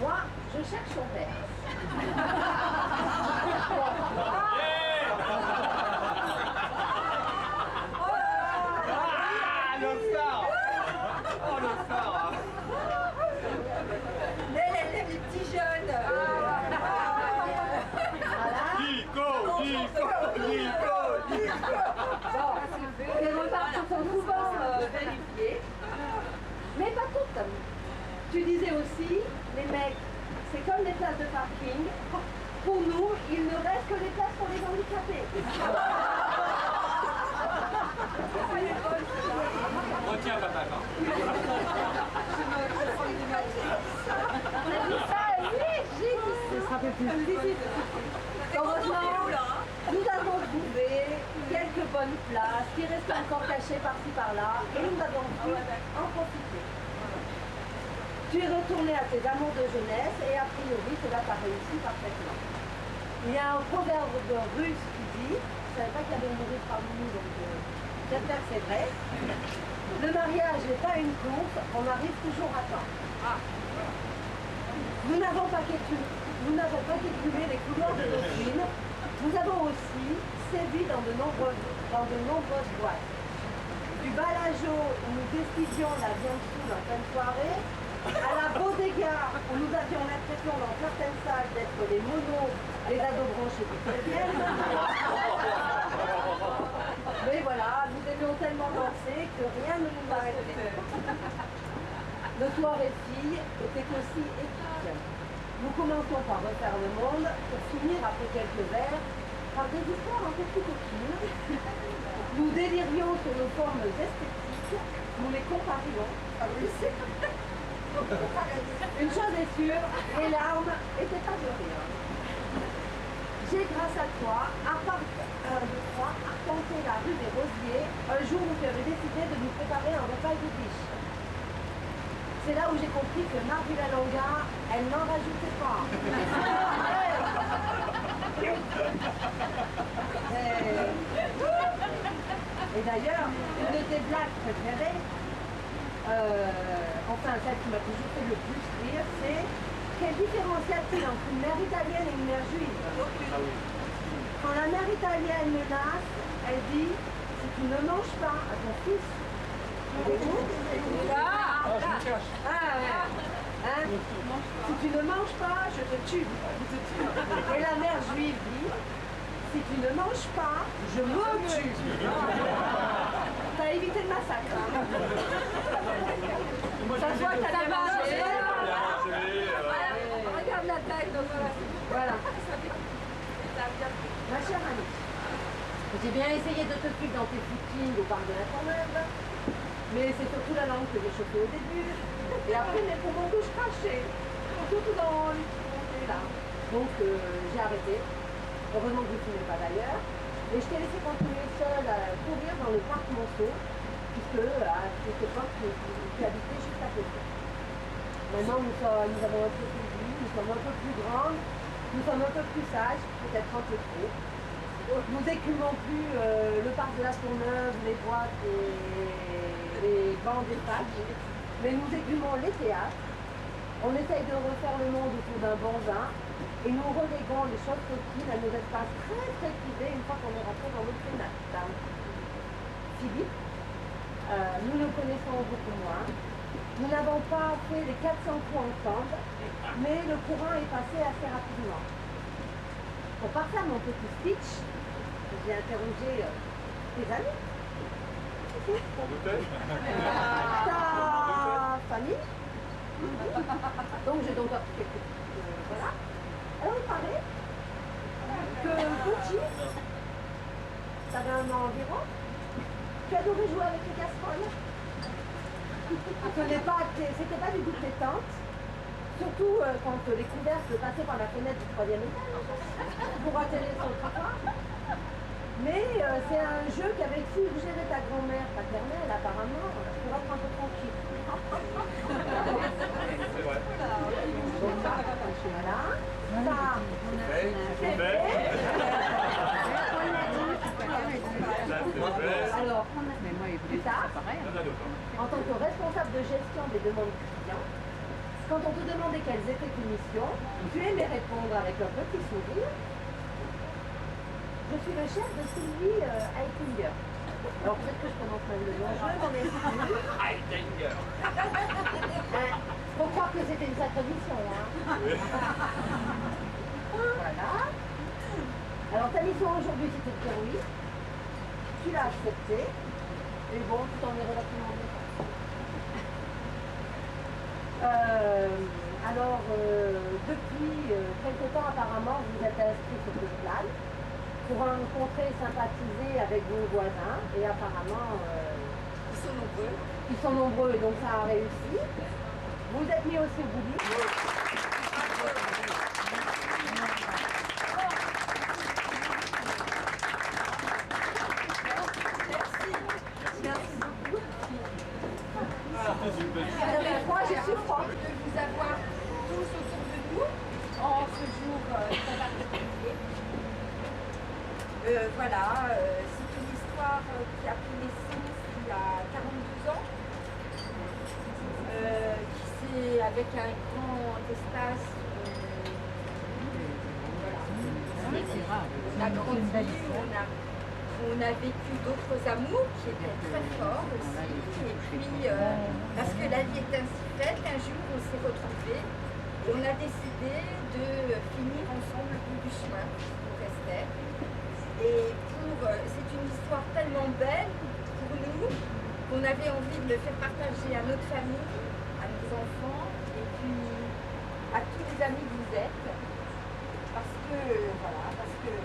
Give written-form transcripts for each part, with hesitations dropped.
Moi, je cherche son père. Le phare. Oh, le phare. Elle aime les petits jeunes. Nico. Les remarques sont souvent vérifiées, mais pas toutes. Tu disais aussi, les mecs, c'est comme les places de parking. Pour nous, il ne reste que les places pour les handicapés. Retiens, patate. On a dit ça, oui, j'ai dit ça. Heureusement, nous avons trouvé quelques bonnes places qui restent encore cachées par-ci par-là et nous avons pu en profiter. Tu es retourné à tes amours de jeunesse et a priori cela t'a réussi parfaitement. Il y a un proverbe russe qui dit, je ne savais pas qu'il y avait une russe parmi nous, donc j'espère que c'est vrai. Le mariage n'est pas une course, on arrive toujours à temps. Nous n'avons pas qu'écumé les couloirs de Dauphine, nous avons aussi sévi dans de nombreuses boîtes. Du balajo où nous décidions la viande saoule en pleine soirée, à la bodega où nous avions l'impression dans certaines salles d'être les monos, les ados branchés du 13e. Mais voilà, nous aimions tellement danser que rien ne nous arrêtait. Nos soirées filles étaient aussi épiques. Nous commençons par refaire le monde pour finir après quelques verres par des histoires un peu plus coquines. Nous délirions sur nos formes esthétiques, nous les comparions. Une chose est sûre, les larmes n'étaient pas de rire. J'ai, grâce à toi, arpenté la rue des Rosiers un jour où tu avais décidé de nous préparer un repas de biche. C'est là où j'ai compris que Marvilla Longa, elle n'en rajoutait pas. Et d'ailleurs, une de tes blagues préférées, enfin celle qui m'a toujours fait le plus rire, c'est quelle différence y a-t-il entre une mère italienne et une mère juive? Quand la mère italienne menace, elle dit si tu ne manges pas à ton fils, si tu ne manges pas, je te tue. Et la mère juive dit si tu ne manges pas, je me tue. T'as évité le massacre. Ça se voit que t'as bien mangé. Regarde la taille. Voilà. Ma chère amie, j'ai bien essayé de te suivre dans tes footings au parc de la Courneuve, mais c'est surtout la langue que j'ai chauffée au début. Et après, mes poumons que je crachais, surtout dans les montées là. Donc j'ai arrêté. Heureusement que je ne filmais pas d'ailleurs. Et je t'ai laissé continuer seule à courir dans le parc Monceau, puisque à cette époque, tu habitais juste à côté. Maintenant, nous avons un peu plus de vie, nous sommes un peu plus grandes, nous sommes un peu plus sages, peut-être un peu trop. Nous écumons plus le parc de la Courneuve, les boîtes et les bancs des facs, mais nous écumons les théâtres. On essaye de refaire le monde autour d'un bon vin et nous reléguons les choses coquines à nos espaces très très privés une fois qu'on est rentré dans notre pénate. Philippe, nous le connaissons beaucoup moins. Nous n'avons pas fait les 400 coups ensemble, mais le courant est passé assez rapidement. Pour partir à mon petit speech, j'ai interrogé tes amis. On doutait. Ta famille. Donc j'ai donc appris quelques voilà. Alors il paraît que Gucci, ça avait un an environ, tu adorais jouer avec les casseroles. C'était pas du tout pétante, surtout quand les couvercles passaient par la fenêtre du 3e étage pour atterrir sur le trottoir. Mais c'est un jeu qui avait suggéré ta grand-mère paternelle apparemment pour être un peu tranquille. C'est vrai. Donc ça, voilà. Ça, c'est fait. Alors, plus tard, en tant que responsable de gestion des demandes clients, quand on te demandait quelles étaient tes missions, tu aimais répondre avec un petit sourire. Je suis le chef de Sylvie Heitinger. Alors peut-être que je prononce mal le nom, je m'en excuse. Heitinger. Faut croire que c'était une sacrée mission, hein. Voilà. Alors ta mission aujourd'hui c'était de dire oui. Tu l'as accepté. Et bon, tu t'en es relativement bien sorti. Depuis quelque temps apparemment vous êtes inscrit sur ce plan pour rencontrer et sympathiser avec vos voisins et apparemment Ils sont nombreux. ils sont nombreux et donc ça a réussi. Vous êtes mis aussi au bout du Moi je suis froid. De vous avoir tous autour de nous en ce jour très particulier. Voilà, c'est une histoire qui a pris naissance il y a 42 ans, qui s'est, avec un grand espace, voilà. On a grandi, on a vécu d'autres amours qui étaient très forts aussi. Et puis, parce que la vie est ainsi faite, un jour on s'est retrouvés et on a décidé de finir ensemble le bout du chemin pour rester. Et c'est une histoire tellement belle pour nous qu'on avait envie de le faire partager à notre famille, à nos enfants et puis à tous les amis que vous êtes. Parce que, voilà, parce que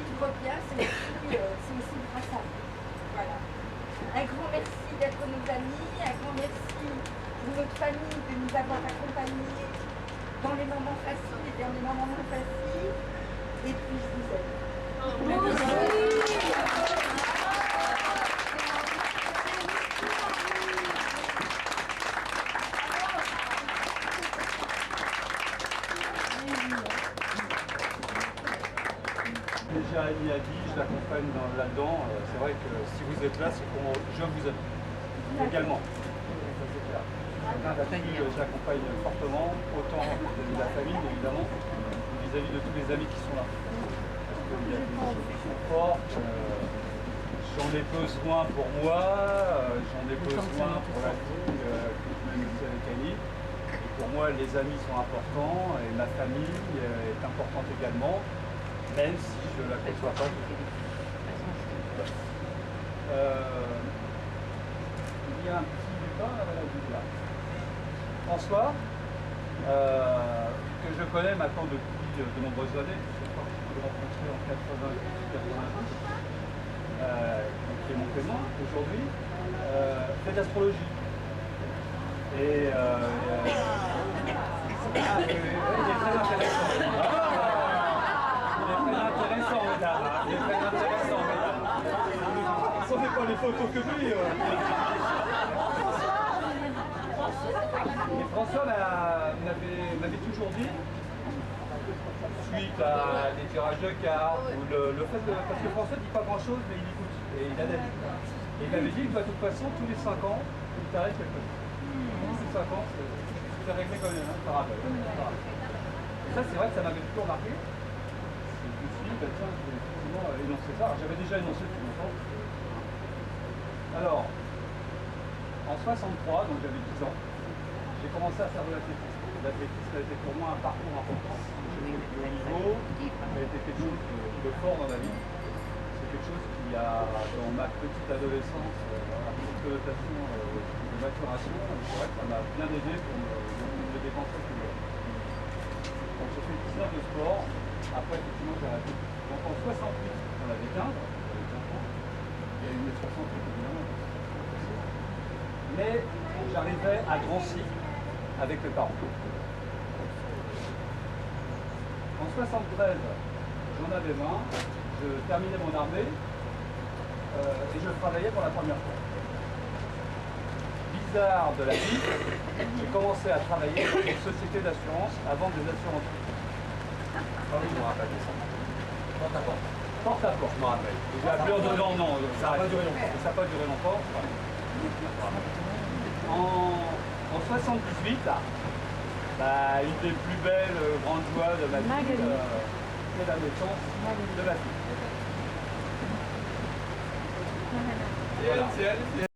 vivre bien, c'est aussi grâce à vous. Voilà. Un grand merci d'être nos amis, un grand merci pour notre famille de nous avoir accompagnés dans les moments faciles et dans les moments moins faciles. Et puis je vous aime. Déjà Annie a dit, je l'accompagne là-dedans. C'est vrai que si vous êtes là, c'est pour je vous aime également. Ça c'est clair. J'accompagne fortement, autant vis-à-vis de la famille, évidemment, vis-à-vis de tous les amis qui sont là. Parce qu'il y a des choses qui sont fortes. J'en ai besoin pour moi, j'en ai besoin pour la vie que je mène ici avec Annie. Et pour moi, les amis sont importants et ma famille est importante également. Même si je ne la conçois pas. Il y a un petit départ à la ville là. François, que je connais maintenant depuis de nombreuses années, je crois que je l'ai rencontré en 90, qui est mon témoin aujourd'hui, fait d'astrologie. Et il est très intéressant. Intéressant, mesdames. Il est très intéressant, mesdames. On ne fait pas les photos que lui. Et François m'avait toujours dit, suite à des tirages de cartes, ou le fait de. Parce que François ne dit pas grand-chose, mais il écoute. Et il analyse. Et il m'avait dit que de toute façon, tous les 5 ans, il t'arrête quelque chose. Tous les 5 ans, c'est réglé quand même, par rappel. Et ça, c'est vrai que ça m'avait toujours marqué. Tiens, je vais effectivement énoncer ça. J'avais déjà énoncé depuis longtemps. Alors, en 63, donc j'avais 10 ans, j'ai commencé à faire de l'athlétisme. L'athlétisme a été pour moi un parcours important. J'ai fait au niveau, ça a été quelque chose de fort dans la vie. C'est quelque chose qui a, dans ma petite adolescence, a une connotation de maturation. C'est vrai que ça m'a bien aidé pour me dépenser tout le temps. Donc j'ai fait 10 heures de sport. Après, effectivement, j'ai arrêté. Donc en 68, on avait 15, j'avais 15 ans. Il y a eu 68, évidemment. Mais j'arrivais à Drancy avec mes parents. En 73, j'en avais 20, je terminais mon armée et je travaillais pour la première fois. Bizarre de la vie, j'ai commencé à travailler pour une société d'assurance à vendre des assurances. Ah oui, je me rappelle ça. Porte à porte. Porte à porte, je me rappelle. J'ai appelé en donnant, non, ça n'a pas duré longtemps. Ça n'a pas duré longtemps. En 78, bah, une des plus belles grandes joies de ma vie, c'est la naissance de ma fille. Voilà.